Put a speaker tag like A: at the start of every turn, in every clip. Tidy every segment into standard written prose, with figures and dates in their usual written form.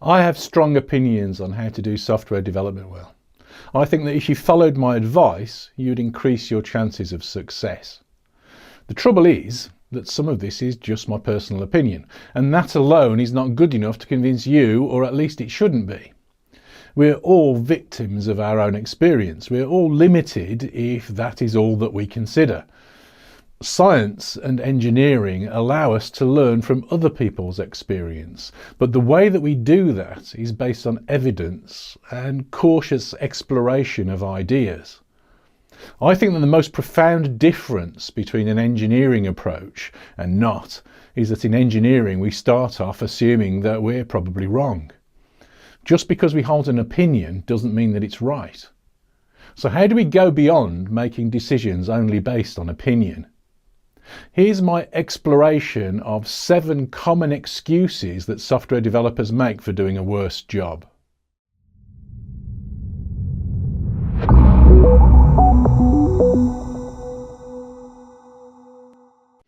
A: I have strong opinions on how to do software development well. I think that if you followed my advice, you'd increase your chances of success. The trouble is that some of this is just my personal opinion, and that alone is not good enough to convince you, or at least it shouldn't be. We're all victims of our own experience. We're all limited if that is all that we consider. Science and engineering allow us to learn from other people's experience, but the way that we do that is based on evidence and cautious exploration of ideas. I think that the most profound difference between an engineering approach and not is that in engineering we start off assuming that we're probably wrong. Just because we hold an opinion doesn't mean that it's right. So how do we go beyond making decisions only based on opinion? Here's my exploration of 7 common excuses that software developers make for doing a worse job.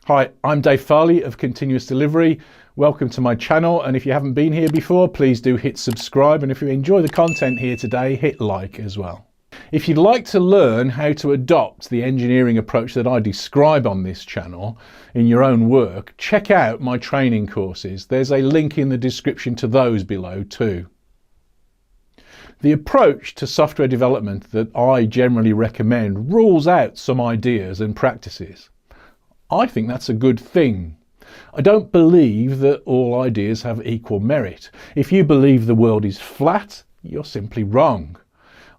A: Hi, I'm Dave Farley of Continuous Delivery. Welcome to my channel, and if you haven't been here before, please do hit subscribe, and if you enjoy the content here today, hit like as well. If you'd like to learn how to adopt the engineering approach that I describe on this channel in your own work, check out my training courses. There's a link in the description to those below too. The approach to software development that I generally recommend rules out some ideas and practices. I think that's a good thing. I don't believe that all ideas have equal merit. If you believe the world is flat, you're simply wrong.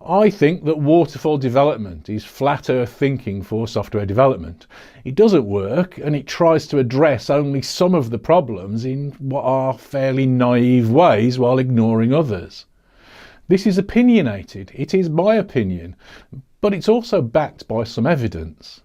A: I think that waterfall development is flat earth thinking for software development. It doesn't work, and it tries to address only some of the problems in what are fairly naive ways while ignoring others. This is opinionated. It is my opinion, but it's also backed by some evidence.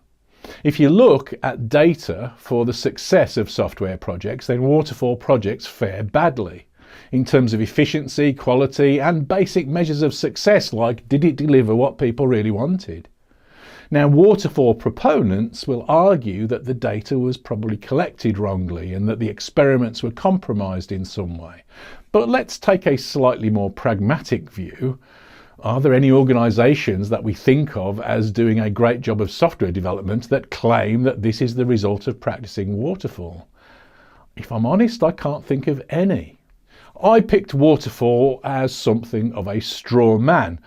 A: If you look at data for the success of software projects, then waterfall projects fare badly in terms of efficiency, quality, and basic measures of success, like did it deliver what people really wanted? Now, waterfall proponents will argue that the data was probably collected wrongly and that the experiments were compromised in some way. But let's take a slightly more pragmatic view. Are there any organisations that we think of as doing a great job of software development that claim that this is the result of practicing waterfall? If I'm honest, I can't think of any. I picked waterfall as something of a straw man.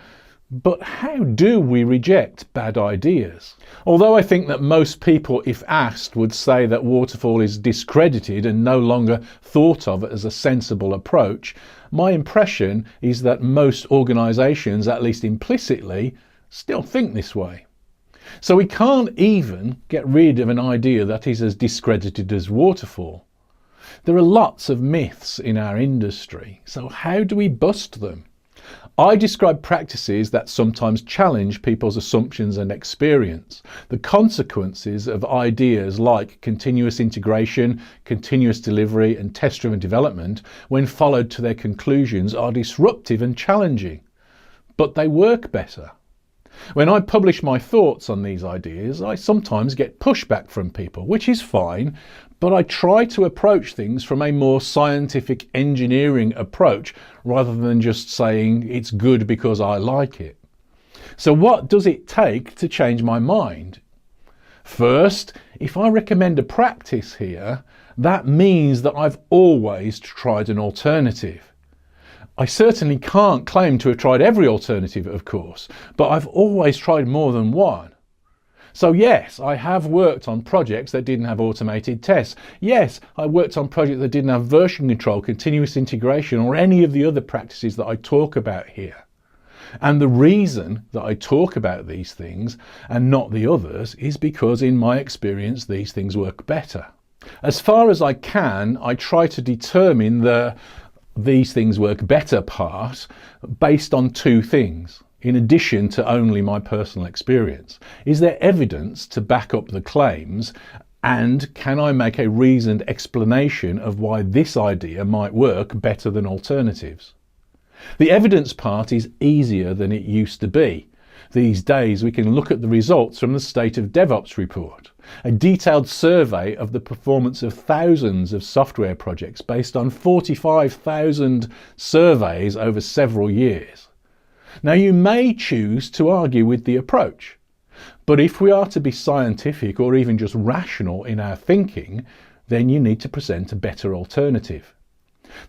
A: But how do we reject bad ideas? Although I think that most people, if asked, would say that waterfall is discredited and no longer thought of as a sensible approach, my impression is that most organisations, at least implicitly, still think this way. So we can't even get rid of an idea that is as discredited as waterfall. There are lots of myths in our industry, so how do we bust them? I describe practices that sometimes challenge people's assumptions and experience. The consequences of ideas like continuous integration, continuous delivery, and test-driven development, when followed to their conclusions, are disruptive and challenging, but they work better. When I publish my thoughts on these ideas, I sometimes get pushback from people, which is fine, but I try to approach things from a more scientific engineering approach rather than just saying it's good because I like it. So what does it take to change my mind? First, if I recommend a practice here, that means that I've always tried an alternative. I certainly can't claim to have tried every alternative, of course, but I've always tried more than one. So yes, I have worked on projects that didn't have automated tests. Yes, I worked on projects that didn't have version control, continuous integration, or any of the other practices that I talk about here. And the reason that I talk about these things and not the others is because in my experience these things work better. As far as I can, I try to determine these things work better part based on 2 things. In addition to only my personal experience, is there evidence to back up the claims, and can I make a reasoned explanation of why this idea might work better than alternatives? The evidence part is easier than it used to be. These days we can look at the results from the State of DevOps report, a detailed survey of the performance of thousands of software projects based on 45,000 surveys over several years. Now, you may choose to argue with the approach, but if we are to be scientific or even just rational in our thinking, then you need to present a better alternative.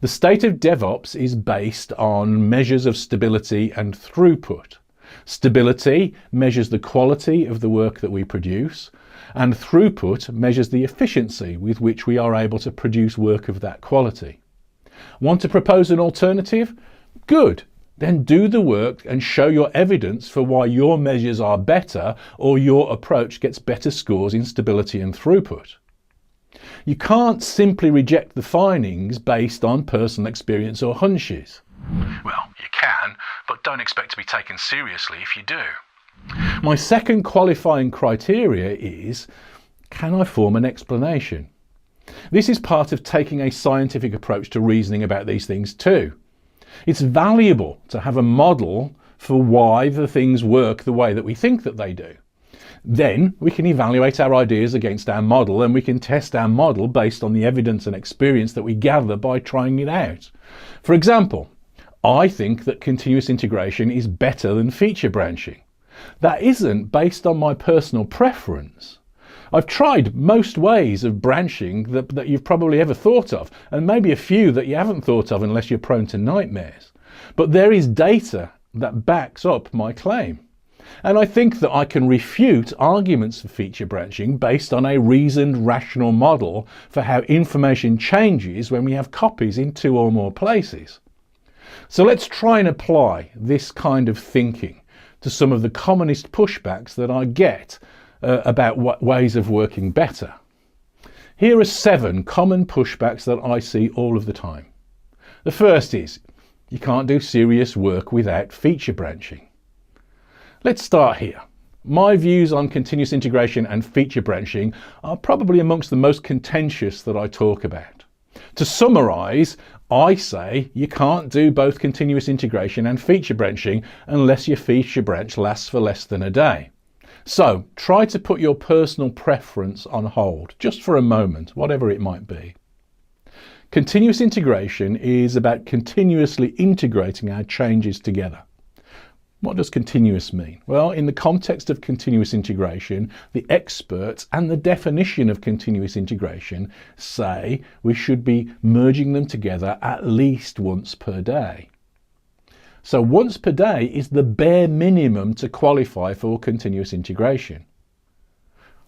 A: The State of DevOps is based on measures of stability and throughput. Stability measures the quality of the work that we produce, and throughput measures the efficiency with which we are able to produce work of that quality. Want to propose an alternative? Good. Then do the work and show your evidence for why your measures are better or your approach gets better scores in stability and throughput. You can't simply reject the findings based on personal experience or hunches. Well, you can, but don't expect to be taken seriously if you do. My second qualifying criteria is, can I form an explanation? This is part of taking a scientific approach to reasoning about these things too. It's valuable to have a model for why the things work the way that we think that they do. Then we can evaluate our ideas against our model, and we can test our model based on the evidence and experience that we gather by trying it out. For example, I think that continuous integration is better than feature branching. That isn't based on my personal preference. I've tried most ways of branching that you've probably ever thought of, and maybe a few that you haven't thought of unless you're prone to nightmares. But there is data that backs up my claim. And I think that I can refute arguments for feature branching based on a reasoned, rational model for how information changes when we have copies in 2 or more places. So let's try and apply this kind of thinking to some of the commonest pushbacks that I get about ways of working better. Here are 7 common pushbacks that I see all of the time. The first is, you can't do serious work without feature branching. Let's start here. My views on continuous integration and feature branching are probably amongst the most contentious that I talk about. To summarise, I say you can't do both continuous integration and feature branching unless your feature branch lasts for less than a day. So try to put your personal preference on hold, just for a moment, whatever it might be. Continuous integration is about continuously integrating our changes together. What does continuous mean? Well, in the context of continuous integration, the experts and the definition of continuous integration say we should be merging them together at least once per day. So once per day is the bare minimum to qualify for continuous integration.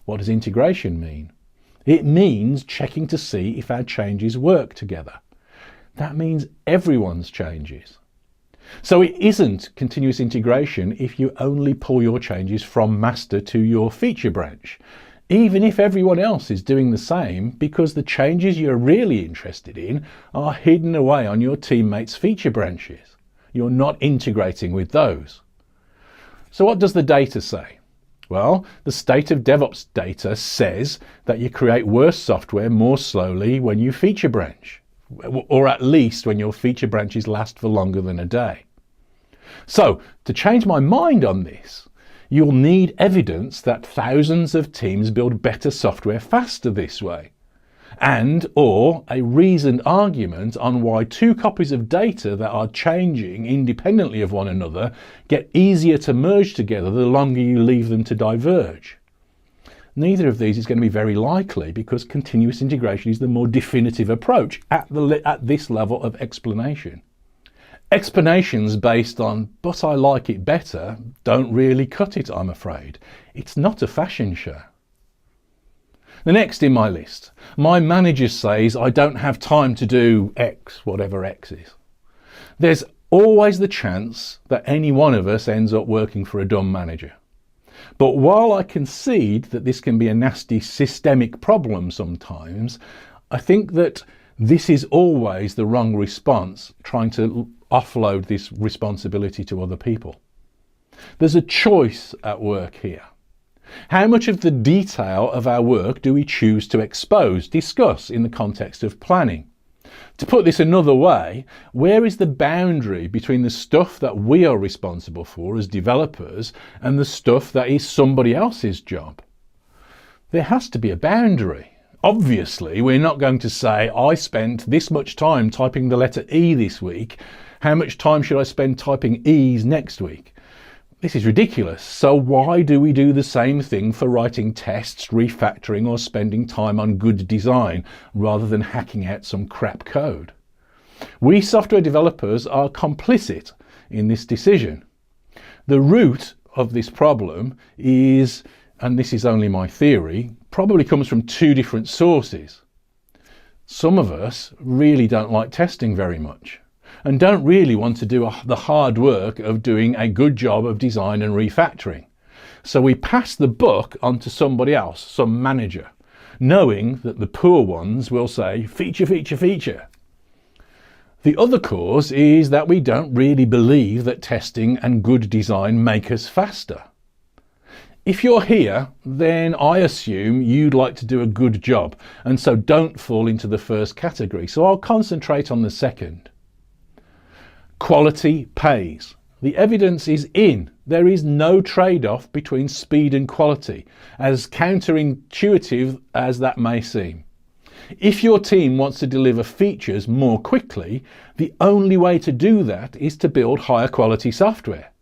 A: What does integration mean? It means checking to see if our changes work together. That means everyone's changes. So it isn't continuous integration if you only pull your changes from master to your feature branch, even if everyone else is doing the same, because the changes you're really interested in are hidden away on your teammates' feature branches. You're not integrating with those. So what does the data say? Well, the State of DevOps data says that you create worse software more slowly when you feature branch, or at least when your feature branches last for longer than a day. So, to change my mind on this, you'll need evidence that thousands of teams build better software faster this way, and or a reasoned argument on why 2 copies of data that are changing independently of one another get easier to merge together the longer you leave them to diverge. Neither of these is going to be very likely because continuous integration is the more definitive approach at this level of explanation. Explanations based on, but I like it better, don't really cut it, I'm afraid. It's not a fashion show. The next in my list, my manager says I don't have time to do X, whatever X is. There's always the chance that any one of us ends up working for a dumb manager. But while I concede that this can be a nasty systemic problem sometimes, I think that this is always the wrong response, trying to offload this responsibility to other people. There's a choice at work here. How much of the detail of our work do we choose to expose, discuss in the context of planning? To put this another way, where is the boundary between the stuff that we are responsible for as developers and the stuff that is somebody else's job? There has to be a boundary. Obviously, we're not going to say, I spent this much time typing the letter E this week. How much time should I spend typing E's next week? This is ridiculous. So why do we do the same thing for writing tests, refactoring, or spending time on good design rather than hacking out some crap code? We software developers are complicit in this decision. The root of this problem is, and this is only my theory, probably comes from two different sources. Some of us really don't like testing very much and don't really want to do the hard work of doing a good job of design and refactoring. So we pass the buck on to somebody else, some manager, knowing that the poor ones will say, feature, feature, feature. The other cause is that we don't really believe that testing and good design make us faster. If you're here, then I assume you'd like to do a good job, and so don't fall into the first category. So I'll concentrate on the second. Quality pays. The evidence is in. There is no trade-off between speed and quality, as counterintuitive as that may seem. If your team wants to deliver features more quickly, the only way to do that is to build higher quality software.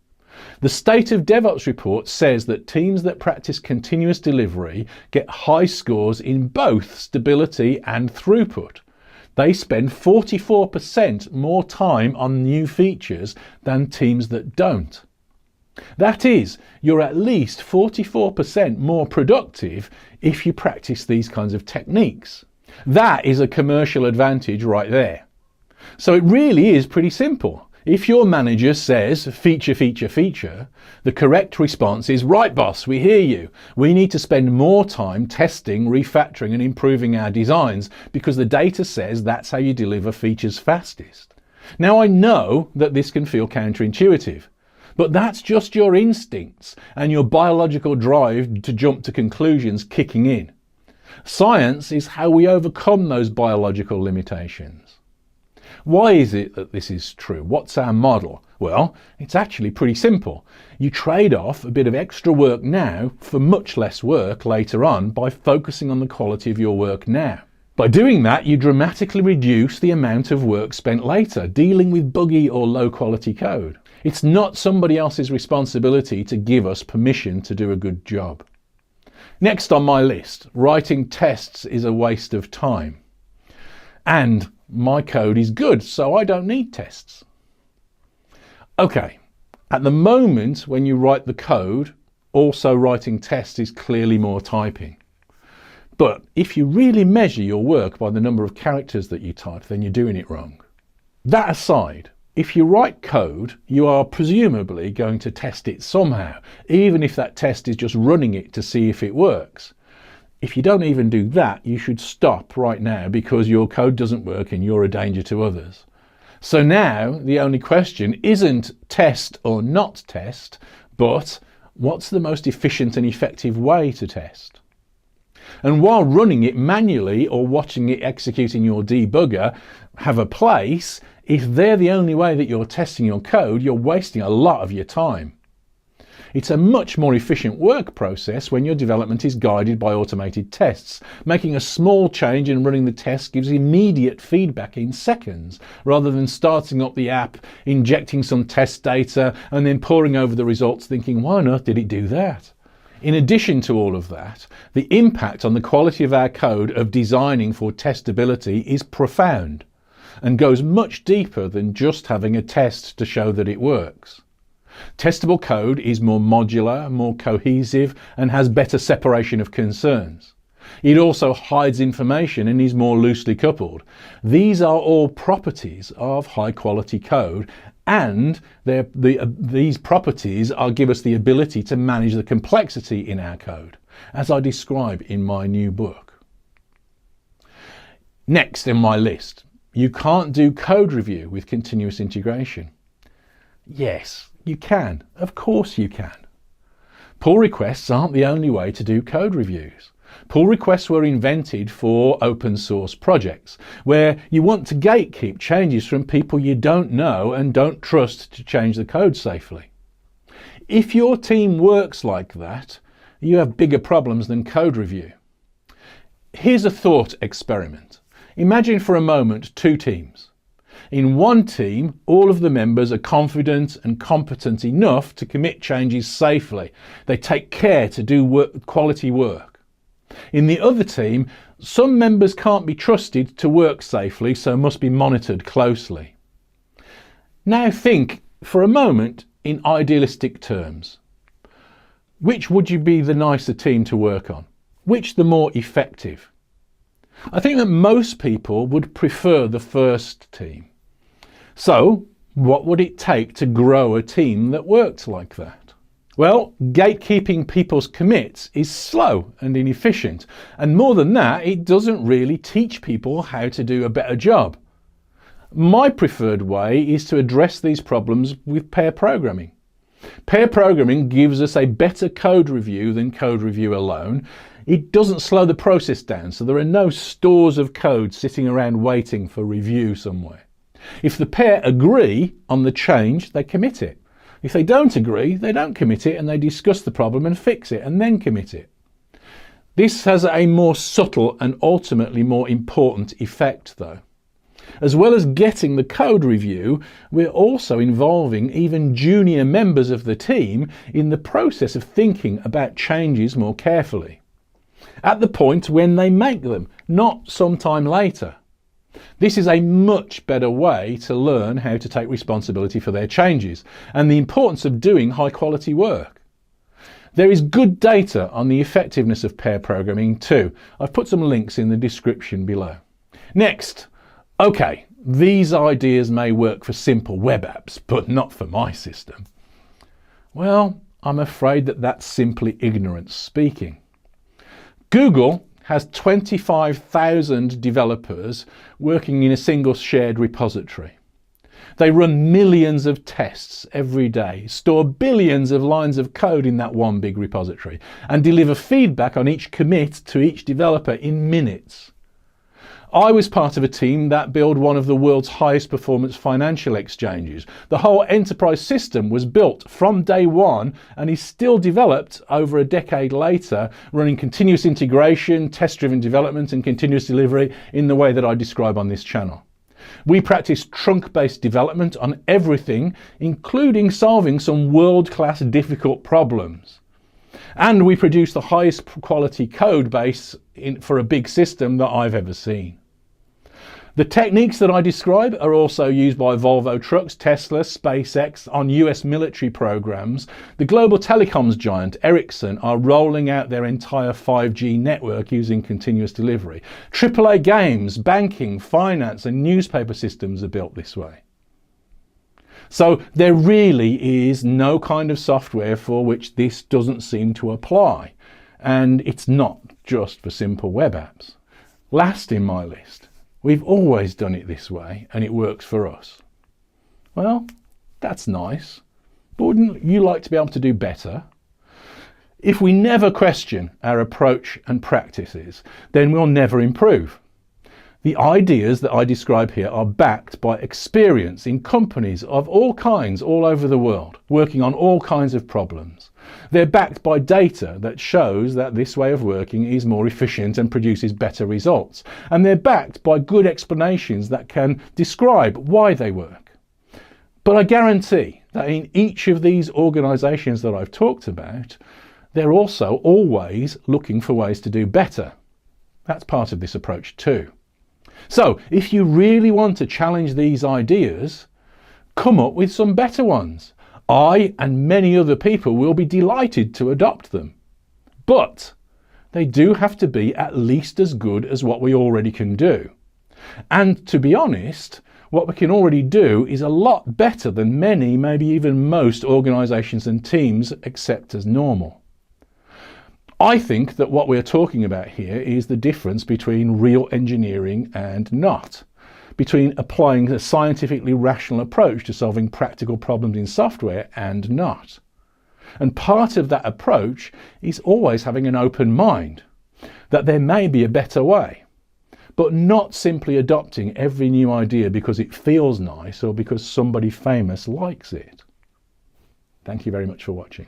A: The State of DevOps report says that teams that practice continuous delivery get high scores in both stability and throughput. They spend 44% more time on new features than teams that don't. That is, you're at least 44% more productive if you practice these kinds of techniques. That is a commercial advantage right there. So it really is pretty simple. If your manager says feature, feature, feature, the correct response is, right boss, we hear you. We need to spend more time testing, refactoring and improving our designs because the data says that's how you deliver features fastest. Now I know that this can feel counterintuitive, but that's just your instincts and your biological drive to jump to conclusions kicking in. Science is how we overcome those biological limitations. Why is it that this is true? What's our model? Well, it's actually pretty simple. You trade off a bit of extra work now for much less work later on by focusing on the quality of your work now. By doing that, you dramatically reduce the amount of work spent later dealing with buggy or low quality code. It's not somebody else's responsibility to give us permission to do a good job. Next on my list, writing tests is a waste of time. And my code is good, so I don't need tests. Okay, at the moment when you write the code, also writing tests is clearly more typing. But if you really measure your work by the number of characters that you type, then you're doing it wrong. That aside, if you write code, you are presumably going to test it somehow, even if that test is just running it to see if it works. If you don't even do that, you should stop right now because your code doesn't work and you're a danger to others. So now the only question isn't test or not test, but what's the most efficient and effective way to test? And while running it manually or watching it execute in your debugger have a place, if they're the only way that you're testing your code, you're wasting a lot of your time. It's a much more efficient work process when your development is guided by automated tests. Making a small change and running the test gives immediate feedback in seconds, rather than starting up the app, injecting some test data, and then poring over the results thinking, why on earth did it do that? In addition to all of that, the impact on the quality of our code of designing for testability is profound and goes much deeper than just having a test to show that it works. Testable code is more modular, more cohesive, and has better separation of concerns. It also hides information and is more loosely coupled. These are all properties of high quality code, and these properties give us the ability to manage the complexity in our code, as I describe in my new book. Next in my list, you can't do code review with continuous integration. Yes, you can. Of course you can. Pull requests aren't the only way to do code reviews. Pull requests were invented for open source projects, where you want to gatekeep changes from people you don't know and don't trust to change the code safely. If your team works like that, you have bigger problems than code review. Here's a thought experiment. Imagine for a moment two teams. In one team, all of the members are confident and competent enough to commit changes safely. They take care to do quality work. In the other team, some members can't be trusted to work safely, so must be monitored closely. Now think for a moment in idealistic terms. Which would you be the nicer team to work on? Which the more effective? I think that most people would prefer the first team. So, what would it take to grow a team that worked like that? Well, gatekeeping people's commits is slow and inefficient, and more than that, it doesn't really teach people how to do a better job. My preferred way is to address these problems with pair programming. Pair programming gives us a better code review than code review alone. It doesn't slow the process down, so there are no stores of code sitting around waiting for review somewhere. If the pair agree on the change, they commit it. If they don't agree, they don't commit it and they discuss the problem and fix it and then commit it. This has a more subtle and ultimately more important effect though. As well as getting the code review, we're also involving even junior members of the team in the process of thinking about changes more carefully. At the point when they make them, not sometime later. This is a much better way to learn how to take responsibility for their changes and the importance of doing high quality work. There is good data on the effectiveness of pair programming too. I've put some links in the description below. Next, okay, these ideas may work for simple web apps, but not for my system. Well, I'm afraid that that's simply ignorance speaking. Google has 25,000 developers working in a single shared repository. They run millions of tests every day, store billions of lines of code in that one big repository, and deliver feedback on each commit to each developer in minutes. I was part of a team that built one of the world's highest performance financial exchanges. The whole enterprise system was built from day one and is still developed over a decade later, running continuous integration, test-driven development and continuous delivery in the way that I describe on this channel. We practice trunk-based development on everything, including solving some world-class difficult problems. And we produce the highest quality code base for a big system that I've ever seen. The techniques that I describe are also used by Volvo Trucks, Tesla, SpaceX on US military programs. The global telecoms giant Ericsson are rolling out their entire 5G network using continuous delivery. AAA games, banking, finance and newspaper systems are built this way. So there really is no kind of software for which this doesn't seem to apply. And it's not just for simple web apps. Last in my list. We've always done it this way and it works for us. Well, that's nice, but wouldn't you like to be able to do better? If we never question our approach and practices, then we'll never improve. The ideas that I describe here are backed by experience in companies of all kinds all over the world, working on all kinds of problems. They're backed by data that shows that this way of working is more efficient and produces better results. And they're backed by good explanations that can describe why they work. But I guarantee that in each of these organisations that I've talked about, they're also always looking for ways to do better. That's part of this approach too. So if you really want to challenge these ideas, come up with some better ones. I and many other people will be delighted to adopt them. But they do have to be at least as good as what we already can do. And to be honest, what we can already do is a lot better than many, maybe even most organisations and teams accept as normal. I think that what we're talking about here is the difference between real engineering and not, between applying a scientifically rational approach to solving practical problems in software and not. And part of that approach is always having an open mind. that there may be a better way, but not simply adopting every new idea because it feels nice or because somebody famous likes it. Thank you very much for watching.